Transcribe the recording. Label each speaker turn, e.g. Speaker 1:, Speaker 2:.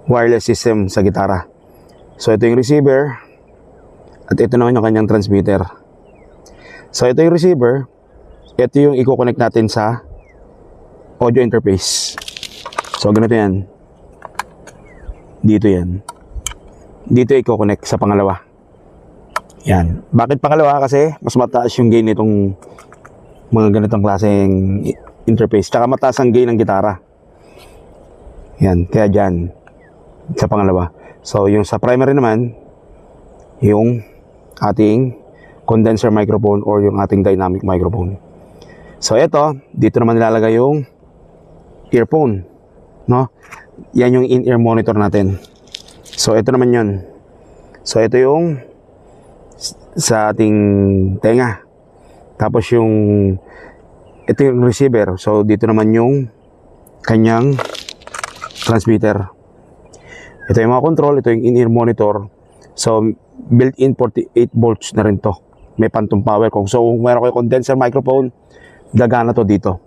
Speaker 1: wireless system sa gitara. So ito yung receiver at ito naman yung kanyang transmitter. So ito yung receiver, ito yung i-connect natin sa audio interface. So ganito yan. Dito yan. Dito i-connect sa pangalawa. Yan. Bakit pangalawa? Kasi mas mataas yung gain nitong mga ganitong klaseng interface. Tsaka mataas ang gain ng gitara. Yan. Kaya dyan. Sa pangalawa. So yung sa primary naman, yung ating condenser microphone or yung ating dynamic microphone. So ito, dito naman nilalagay yung earphone, no? Yan yung in-ear monitor natin. So ito naman yun. So ito yung sa ating tenga. Tapos yung ito yung receiver. So dito naman yung kanyang transmitter. Ito yung mga control, ito yung in-ear monitor. So built-in 48 volts na rin to. May phantom power kung so kung meron kayo condenser microphone, gagana to dito.